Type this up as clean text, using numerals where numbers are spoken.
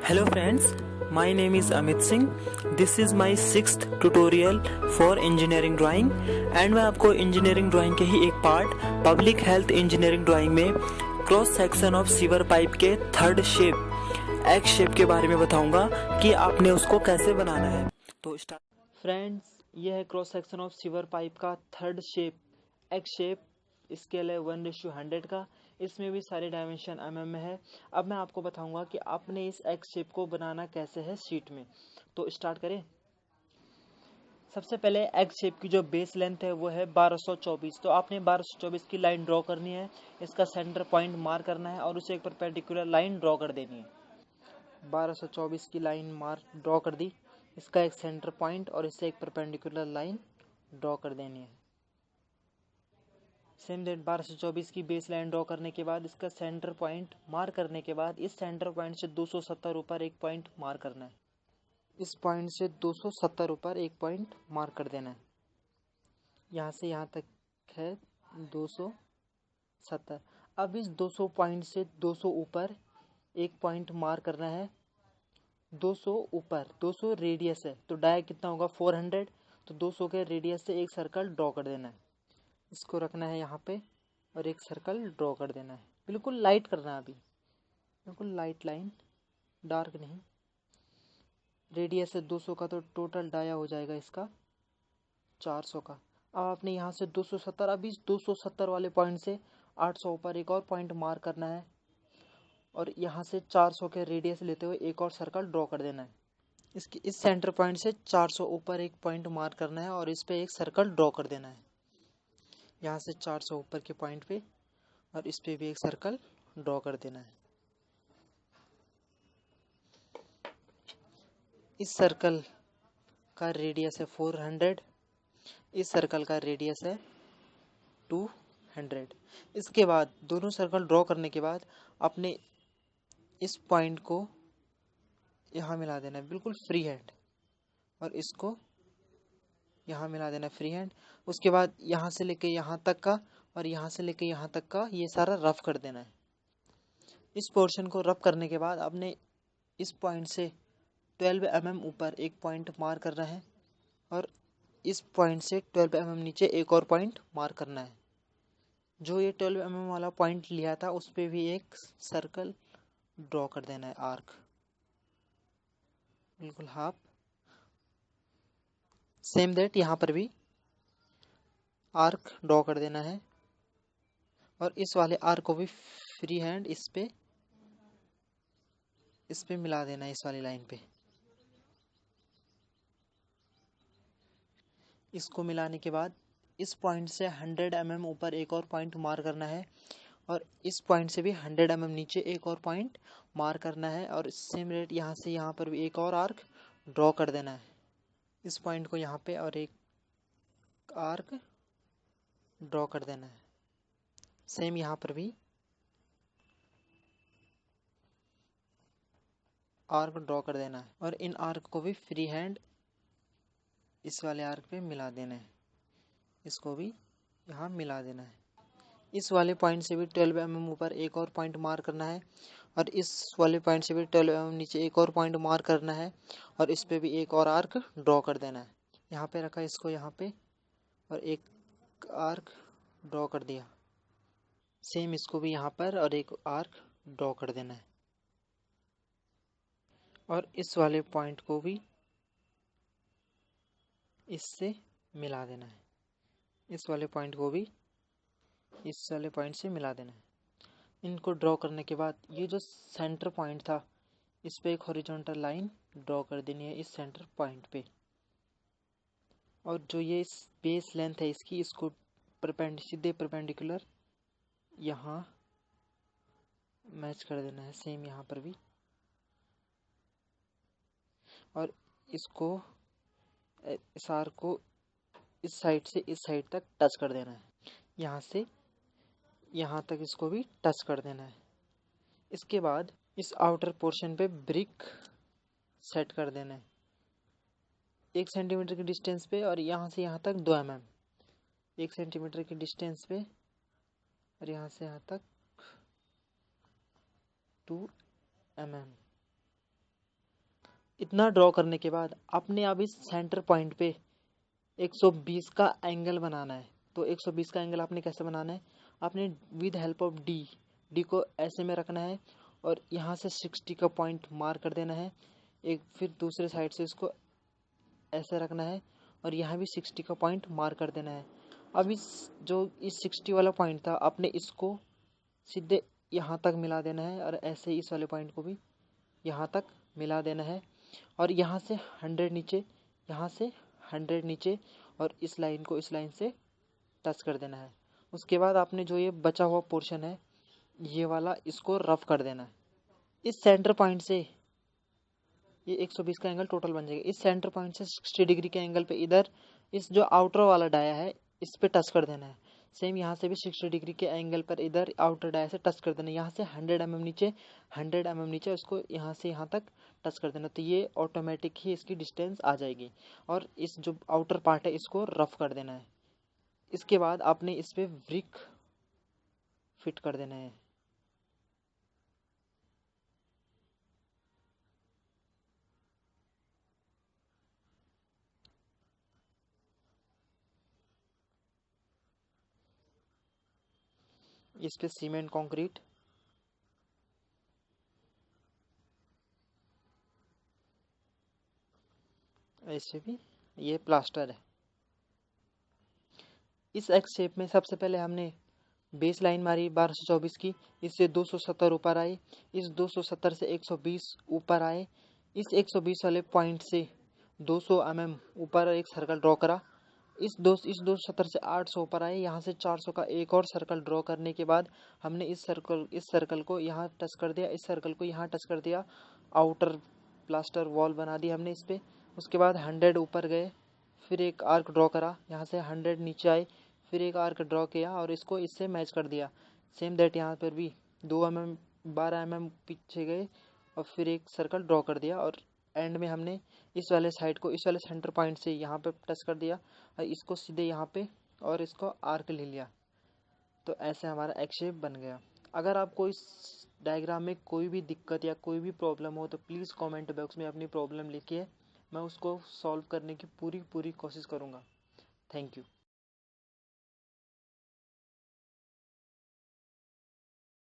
Hello friends, my name is Amit Singh. This is my 6th tutorial for engineering drawing and मैं आपको engineering drawing के ही एक part public health engineering drawing में cross section of sewer pipe के third shape X shape के बारे में बताऊंगा कि आपने उसको कैसे बनाना है। तो स्टार्ट फ्रेंड्स, ये है cross section of sewer pipe का third shape X shape. Scale है 1:100 का। इसमें भी सारे डायमेंशन mm में है। अब मैं आपको बताऊंगा कि आपने इस एक्स शेप को बनाना कैसे है शीट में। तो स्टार्ट करें। सबसे पहले एक्स शेप की जो बेस लेंथ है वो है 1224। तो आपने 1224 की लाइन ड्रॉ करनी है, इसका सेंटर पॉइंट मार्क करना है और उसे एक परपेंडिकुलर लाइन ड्रॉ कर देनी है। 1224 की लाइन मार्क ड्रॉ कर दी, इसका एक सेंटर पॉइंट और इससे एक परपेंडिकुलर लाइन ड्रॉ कर देनी है। सेम डेट 1224 की बेस लाइन ड्रॉ करने के बाद इसका सेंटर पॉइंट मार्क करने के बाद इस सेंटर पॉइंट से 270 ऊपर एक पॉइंट मार्क करना है। इस पॉइंट से 270 ऊपर एक पॉइंट मार्क कर देना है। यहाँ से यहाँ तक है 270। अब इस 200 पॉइंट से 200 ऊपर एक पॉइंट मार्क करना है। 200 ऊपर 200 रेडियस है तो डाया कितना होगा 400। तो 200 के रेडियस से एक सर्कल ड्रॉ कर देना है। इसको रखना है यहाँ पे और एक सर्कल ड्रॉ कर देना है। बिल्कुल लाइट करना है, अभी बिल्कुल लाइट लाइन, डार्क नहीं। रेडियस है 200 का तो टोटल डाया हो जाएगा इसका 400 का। अब आपने यहाँ से 270, अभी 270 वाले पॉइंट से 800 ऊपर एक और पॉइंट मार्क करना है और यहाँ से 400 के रेडियस लेते हुए एक और सर्कल ड्रॉ कर देना है। इसकी इस सेंटर पॉइंट से 400 ऊपर एक पॉइंट मार्क करना है और इस पे एक सर्कल ड्रॉ कर देना है। यहाँ से 400 ऊपर के पॉइंट पे और इस पे भी एक सर्कल ड्रॉ कर देना है। इस सर्कल का रेडियस है 400, इस सर्कल का रेडियस है 200। इसके बाद दोनों सर्कल ड्रॉ करने के बाद अपने इस पॉइंट को यहाँ मिला देना है बिल्कुल फ्री हैंड और इसको यहाँ मिला देना है फ्री हैंड। उसके बाद यहाँ से लेके यहाँ तक का और यहाँ से लेके यहाँ तक का ये सारा रफ कर देना है। इस पोर्शन को रफ करने के बाद आपने इस पॉइंट से 12 mm ऊपर एक पॉइंट मार्क करना है और इस पॉइंट से 12 mm नीचे एक और पॉइंट मार्क करना है। जो ये 12 mm वाला पॉइंट लिया था उस पे भी एक सर्कल ड्रॉ कर देना है, आर्क बिल्कुल हाफ। सेम दैट यहाँ पर भी आर्क ड्रॉ कर देना है और इस वाले आर्क को भी फ्री हैंड इस पे मिला देना है, इस वाली लाइन पे। इसको मिलाने के बाद इस पॉइंट से 100 mm ऊपर एक और पॉइंट मार्क करना है और इस पॉइंट से भी 100 mm नीचे एक और पॉइंट मार्क करना है और सेम रेट यहाँ से यहाँ पर भी एक और आर्क ड्रॉ कर देना है। इस पॉइंट को यहाँ पे और एक आर्क ड्रॉ कर देना है। सेम यहाँ पर भी आर्क ड्रॉ कर देना है और इन आर्क को भी फ्री हैंड इस वाले आर्क पे मिला देना है। इसको भी यहाँ मिला देना है। इस वाले पॉइंट से भी 12 mm ऊपर एक और पॉइंट मार्क करना है और इस वाले पॉइंट से भी 12 mm नीचे एक और पॉइंट मार्क करना है और इस पे भी एक और आर्क ड्रॉ कर देना है। यहाँ पे रखा इसको यहाँ पे और एक आर्क ड्रॉ कर दिया। सेम इसको भी यहाँ पर और एक आर्क ड्रॉ कर देना है और इस वाले पॉइंट को भी इससे मिला देना है। इस वाले पॉइंट को भी इस वाले पॉइंट से मिला देना है। इनको ड्रॉ करने के बाद ये जो सेंटर पॉइंट था इस पे एक हॉरिजॉन्टल लाइन ड्रॉ कर देनी है इस सेंटर पॉइंट पे और जो ये बेस लेंथ है इसकी, इसको सीधे परपेंडिकुलर यहाँ मैच कर देना है। सेम यहाँ पर भी और इसको इस आर्क को इस साइड से इस साइड तक टच कर देना है। यहाँ से यहाँ तक इसको भी टच कर देना है। इसके बाद इस आउटर पोर्शन पे ब्रिक सेट कर देना है 1 सेंटीमीटर की डिस्टेंस पे और यहाँ से यहाँ तक 2 mm 1 सेंटीमीटर की डिस्टेंस पे और यहाँ से यहाँ तक 2 mm। इतना ड्रॉ करने के बाद आपने अब इस सेंटर पॉइंट पे 120 का एंगल बनाना है। तो 120 का एंगल आपने कैसे बनाना है, आपने विद हेल्प ऑफ डी को ऐसे में रखना है और यहाँ से 60 का पॉइंट मार्क कर देना है। एक फिर दूसरे साइड से इसको ऐसे रखना है और यहाँ भी 60 का पॉइंट मार्क कर देना है। अब इस 60 वाला पॉइंट था, आपने इसको सीधे यहाँ तक मिला देना है और ऐसे इस वाले पॉइंट को भी यहाँ तक मिला देना है और यहाँ से 100 नीचे, यहाँ से 100 नीचे और इस लाइन को इस लाइन से टच कर देना है। उसके बाद आपने जो ये बचा हुआ पोर्शन है ये वाला, इसको रफ कर देना है। इस सेंटर पॉइंट से ये 120 का एंगल टोटल बन जाएगा। इस सेंटर पॉइंट से 60 डिग्री के एंगल पे इधर इस जो आउटर वाला डाया है इस पे टच कर देना है। सेम यहाँ से भी 60 डिग्री के एंगल पर इधर आउटर डाया से टच कर देना है। यहाँ से 100 mm नीचे, 100 mm नीचे उसको यहाँ से यहाँ तक टच कर देना। तो ये ऑटोमेटिक ही इसकी डिस्टेंस आ जाएगी और इस जो आउटर पार्ट है इसको रफ कर देना है। इसके बाद आपने इस पे ब्रिक फिट कर देना है। इस पे सीमेंट कंक्रीट, ऐसे भी ये प्लास्टर है। इस एक्स शेप में सबसे पहले हमने बेस लाइन मारी 1224 की, इससे 270 ऊपर आए, इस 270 से 120 ऊपर आए, इस 120 वाले पॉइंट से 200 mm ऊपर एक सर्कल ड्रॉ करा, इस 270 से 800 ऊपर आए, यहाँ से 400 का एक और सर्कल ड्रॉ करने के बाद हमने इस सर्कल को यहाँ टच कर दिया, इस सर्कल को यहाँ टच कर दिया, आउटर प्लास्टर वॉल बना दी हमने इस पे। उसके बाद 100 ऊपर गए, फिर एक आर्क ड्रॉ करा, यहाँ से 100 नीचे आए, फिर एक आर्क ड्रॉ किया और इसको इससे मैच कर दिया। सेम दैट यहाँ पर भी 2 mm 12 mm पीछे गए और फिर एक सर्कल ड्रॉ कर दिया और एंड में हमने इस वाले साइड को इस वाले सेंटर पॉइंट से यहाँ पे टच कर दिया और इसको सीधे यहाँ पे और इसको आर्क ले लिया। तो ऐसे हमारा एक्स शेप बन गया। अगर आपको इस डायग्राम में कोई भी दिक्कत या कोई भी प्रॉब्लम हो तो प्लीज़ कमेंट बॉक्स में अपनी प्रॉब्लम लिखिए, मैं उसको सॉल्व करने की पूरी कोशिश करूँगा। Thank you.